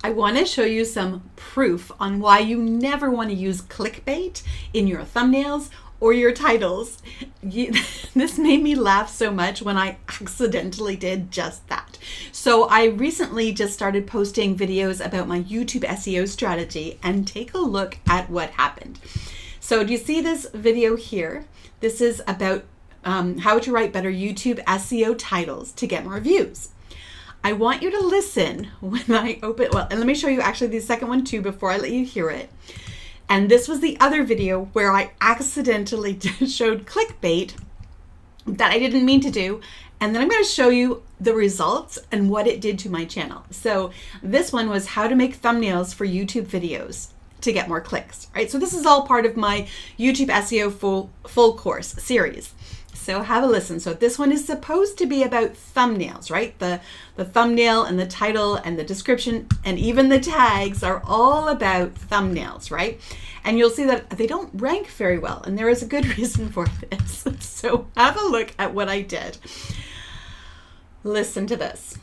I want to show you some proof on why you never want to use clickbait in your thumbnails or your titles. This made me laugh so much when I accidentally did just that. So I recently just started posting videos about my YouTube SEO strategy, and take a look at what happened. So do you see this video here? This is about how to write better YouTube SEO titles to get more views. I want you to listen when I open, well, and let me show you actually the second one too before I let you hear it. And this was the other video where I accidentally showed clickbait that I didn't mean to do. And then I'm going to show you the results and what it did to my channel. So this one was how to make thumbnails for YouTube videos to get more clicks, right? So this is all part of my YouTube SEO full course series. So have a listen. So this one is supposed to be about thumbnails, right? The thumbnail and the title and the description and even the tags are all about thumbnails, right? And you'll see that they don't rank very well, and there is a good reason for this. So have a look at what I did. Listen to this.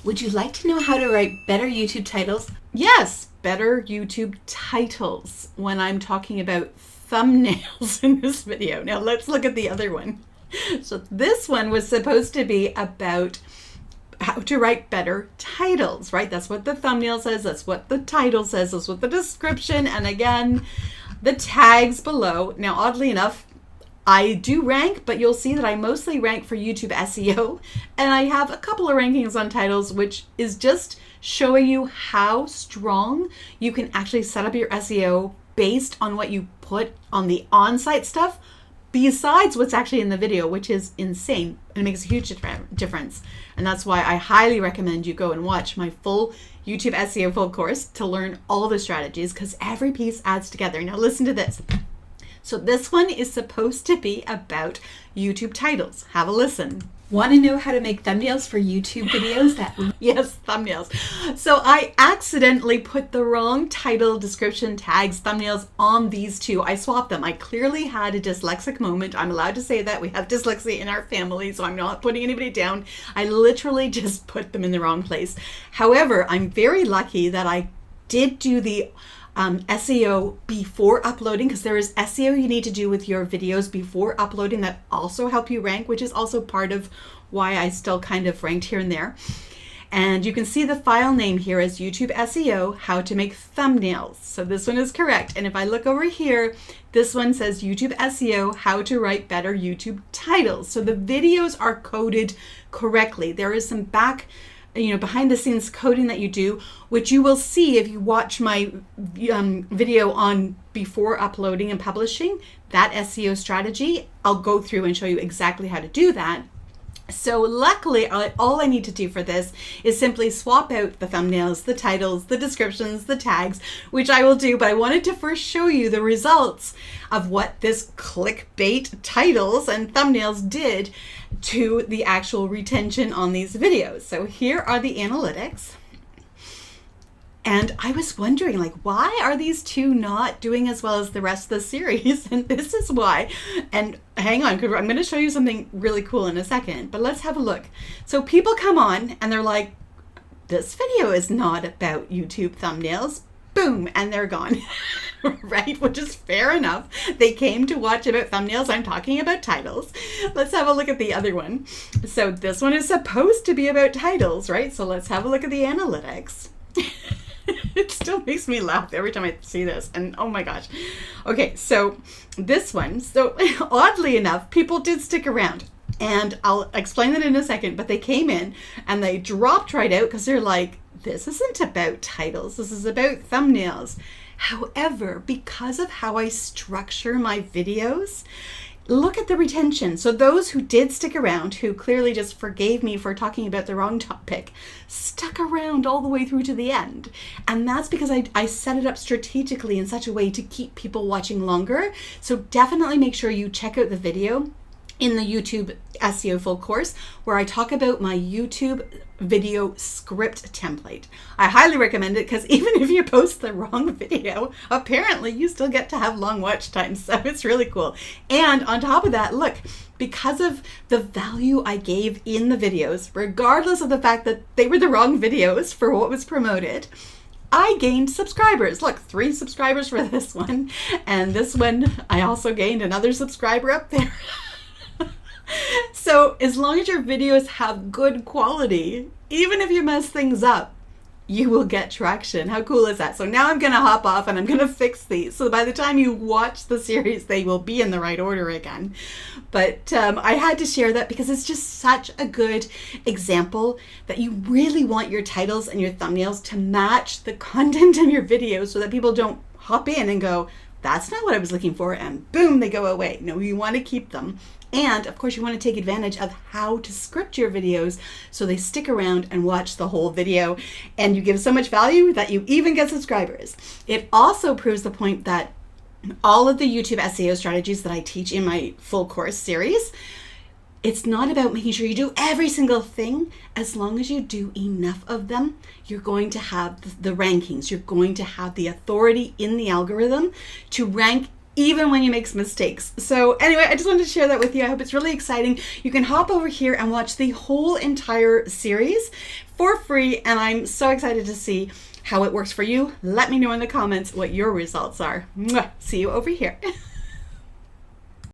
Would you like to know how to write better YouTube titles? Yes, better YouTube titles when I'm talking about thumbnails in this video. Now let's look at the other one. So this one was supposed to be about how to write better titles, right? That's what the thumbnail says, that's what the title says, that's what the description, and again, the tags below. Now, oddly enough, I do rank, but you'll see that I mostly rank for YouTube SEO, and I have a couple of rankings on titles, which is just showing you how strong you can actually set up your SEO based on what you put on the on-site stuff, besides what's actually in the video, which is insane and makes a huge difference. And that's why I highly recommend you go and watch my full YouTube SEO full course to learn all the strategies, because every piece adds together. Now listen to this. So this one is supposed to be about YouTube titles. Have a listen. Want to know how to make thumbnails for YouTube videos? Yes, thumbnails. So I accidentally put the wrong title, description, tags, thumbnails on these two. I swapped them. I clearly had a dyslexic moment. I'm allowed to say that. We have dyslexia in our family, so I'm not putting anybody down. I literally just put them in the wrong place. However, I'm very lucky that I did do the SEO before uploading, because there is SEO you need to do with your videos before uploading that also help you rank, which is also part of why I still kind of ranked here and there. And you can see the file name here as YouTube SEO, how to make thumbnails. So this one is correct. And if I look over here, this one says YouTube SEO, how to write better YouTube titles. So the videos are coded correctly. There is some behind the scenes coding that you do, which you will see if you watch my video on before uploading and publishing, that SEO strategy. I'll go through and show you exactly how to do that. So luckily, all I need to do for this is simply swap out the thumbnails, the titles, the descriptions, the tags, which I will do, but I wanted to first show you the results of what this clickbait titles and thumbnails did to the actual retention on these videos. So here are the analytics. And I was wondering, like, why are these two not doing as well as the rest of the series? And this is why. And hang on, because I'm going to show you something really cool in a second, but let's have a look. So people come on and they're like, this video is not about YouTube thumbnails. Boom, and they're gone. Right? Which is fair enough. They came to watch about thumbnails. I'm talking about titles. Let's have a look at the other one. So this one is supposed to be about titles, right? So let's have a look at the analytics. It still makes me laugh every time I see this, and oh my gosh. Okay, so this one, so oddly enough, people did stick around, and I'll explain that in a second, but they came in and they dropped right out because they're like, this isn't about titles, this is about thumbnails. However, because of how I structure my videos, look at the retention. So those who did stick around, who clearly just forgave me for talking about the wrong topic, stuck around all the way through to the end. And that's because I set it up strategically in such a way to keep people watching longer. So definitely make sure you check out the video in the YouTube SEO full course where I talk about my YouTube video script template. I highly recommend it because even if you post the wrong video, apparently you still get to have long watch times. So it's really cool. And on top of that, look, because of the value I gave in the videos, regardless of the fact that they were the wrong videos for what was promoted, I gained subscribers. Look, 3 subscribers for this one. And this one, I also gained another subscriber up there. So as long as your videos have good quality, even if you mess things up, you will get traction. How cool is that? So now I'm going to hop off and I'm going to fix these. So by the time you watch the series, they will be in the right order again. But I had to share that because it's just such a good example that you really want your titles and your thumbnails to match the content in your videos so that people don't hop in and go, that's not what I was looking for, and boom, they go away. No, you want to keep them. And of course, you want to take advantage of how to script your videos so they stick around and watch the whole video, and you give so much value that you even get subscribers. It also proves the point that all of the YouTube SEO strategies that I teach in my full course series, it's not about making sure you do every single thing. As long as you do enough of them, you're going to have the rankings. You're going to have the authority in the algorithm to rank even when you make mistakes. So anyway, I just wanted to share that with you. I hope it's really exciting. You can hop over here and watch the whole entire series for free, and I'm so excited to see how it works for you. Let me know in the comments what your results are. Mwah. See you over here.